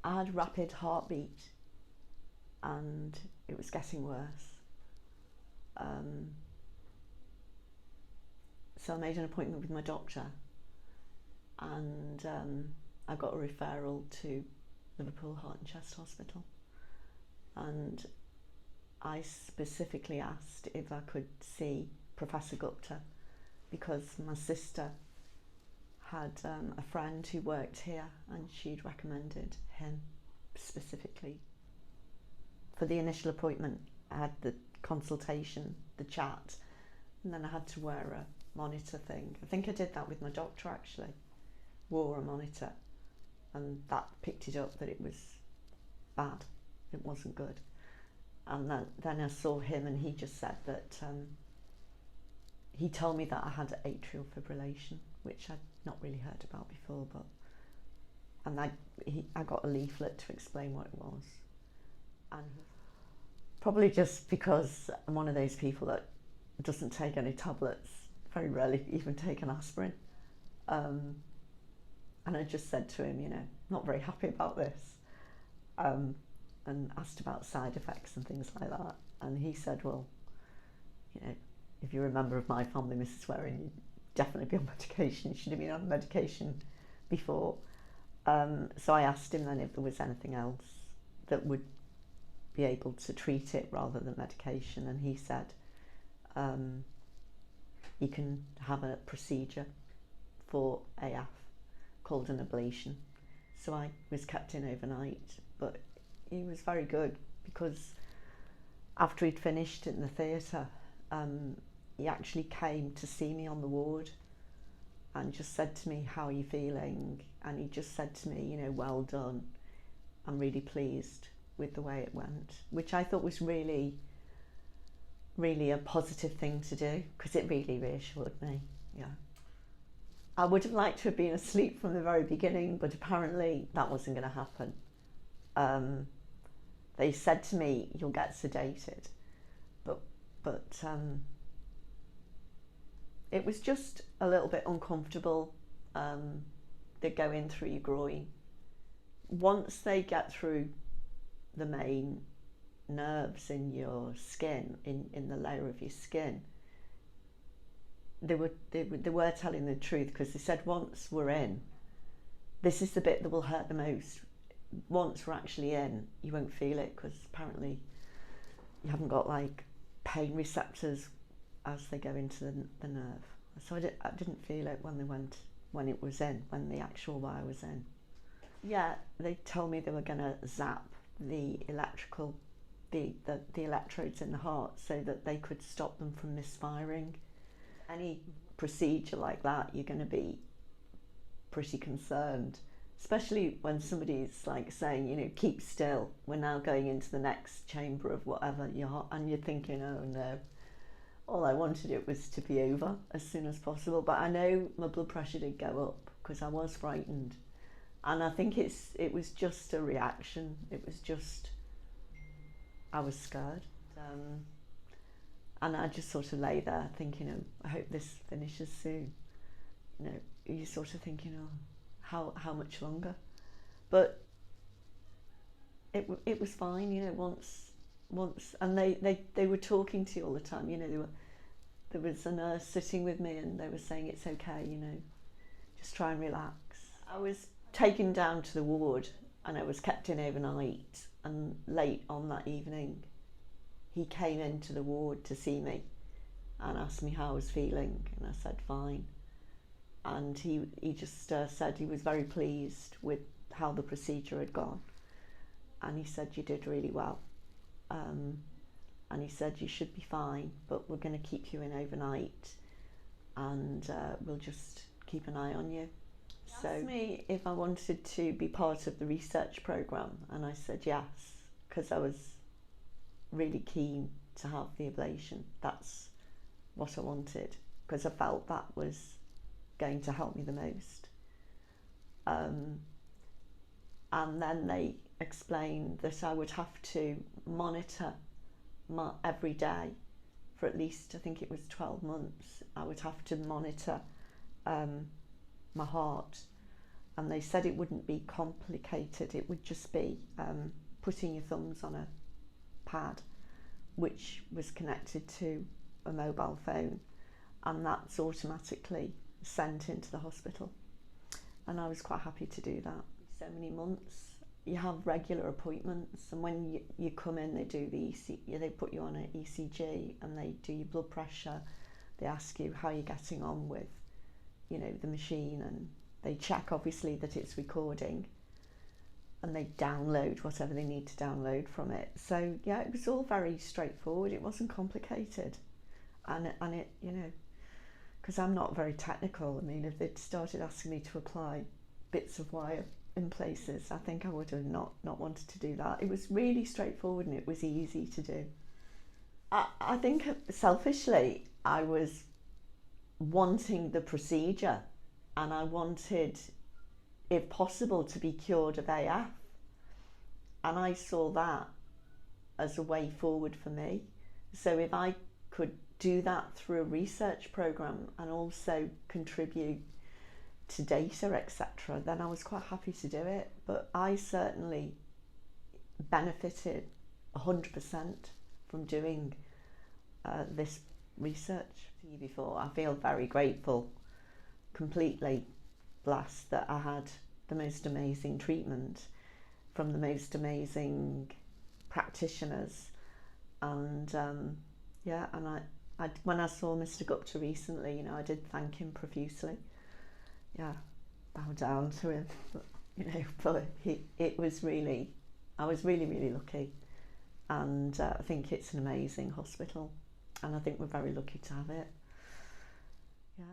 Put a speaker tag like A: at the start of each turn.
A: I had rapid heartbeat and it was getting worse. So I made an appointment with my doctor, and I got a referral to Liverpool Heart and Chest Hospital, and I specifically asked if I could see Professor Gupta because my sister had a friend who worked here and she'd recommended him specifically. For the initial appointment, I had the consultation, the chat, and then I had to wear a monitor thing. I think I did that with my doctor actually, wore a monitor, and that picked it up that it was bad, it wasn't good. And then I saw him and he just said that he told me that I had atrial fibrillation, which I'd not really heard about before, and I got a leaflet to explain what it was. And probably just because I'm one of those people that doesn't take any tablets, very rarely even take an aspirin. And I just said to him, not very happy about this, and asked about side effects and things like that. And he said, well, if you're a member of my family, Mrs. Waring, you'd definitely be on medication. You should have been on medication before. So I asked him then if there was anything else that would be able to treat it rather than medication, and he said you can have a procedure for AF called an ablation. So I was kept in overnight, but he was very good because after he'd finished in the theatre, he actually came to see me on the ward and just said to me, how are you feeling? And he just said to me, well done, I'm really pleased with the way it went, which I thought was really, really a positive thing to do, because it really reassured me. Yeah, I would have liked to have been asleep from the very beginning, but apparently that wasn't going to happen. They said to me, you'll get sedated, but it was just a little bit uncomfortable. They go in through your groin. Once they get through the main nerves in your skin, in the layer of your skin, they were telling the truth, because they said once we're in, this is the bit that will hurt the most. Once we're actually in, you won't feel it, because apparently you haven't got like pain receptors as they go into the nerve. So I didn't feel it when it was in, when the actual wire was in. Yeah, they told me they were going to zap the electrodes in the heart so that they could stop them from misfiring. Any procedure like that, you're going to be pretty concerned, especially when somebody's like saying, keep still, we're now going into the next chamber of whatever your heart, and you're thinking, oh no. All I wanted it was to be over as soon as possible, but I know my blood pressure did go up because I was frightened, and I think it was just a reaction. It was just, I was scared, and I just sort of lay there thinking, I hope this finishes soon. You're sort of thinking, how much longer? But it was fine, once, and they were talking to you all the time. There was a nurse sitting with me, and they were saying it's okay, just try and relax. I was taken down to the ward, and I was kept in overnight, and late on that evening he came into the ward to see me and asked me how I was feeling, and I said fine, and he just said he was very pleased with how the procedure had gone, and he said you did really well. And he said you should be fine, but we're going to keep you in overnight, and we'll just keep an eye on you. He asked me if I wanted to be part of the research programme, and I said yes, because I was really keen to have the ablation. That's what I wanted, because I felt that was going to help me the most. And then they explained that I would have to monitor every day for at least, I think it was 12 months. I would have to monitor my heart and they said it wouldn't be complicated. It would just be putting your thumbs on a pad which was connected to a mobile phone, and that's automatically sent into the hospital. And I was quite happy to do that. So many months. You have regular appointments, and when you come in, they do they put you on an ECG, and they do your blood pressure. They ask you how you're getting on with, the machine, and they check obviously that it's recording, and they download whatever they need to download from it. So yeah, it was all very straightforward. It wasn't complicated, and it because I'm not very technical. I mean, if they'd started asking me to apply bits of wire in places, I think I would have not wanted to do that. It was really straightforward, and it was easy to do. I think selfishly I was wanting the procedure, and I wanted, if possible, to be cured of AF, and I saw that as a way forward for me. So if I could do that through a research program and also contribute to data, etc., then I was quite happy to do it. But I certainly benefited 100% from doing this research. Before, I feel very grateful, completely blessed that I had the most amazing treatment from the most amazing practitioners, and I when I saw Mr. Gupta recently, I did thank him profusely. Yeah, bow down to him, but it was really, I was really, really lucky, and I think it's an amazing hospital, and I think we're very lucky to have it. Yeah.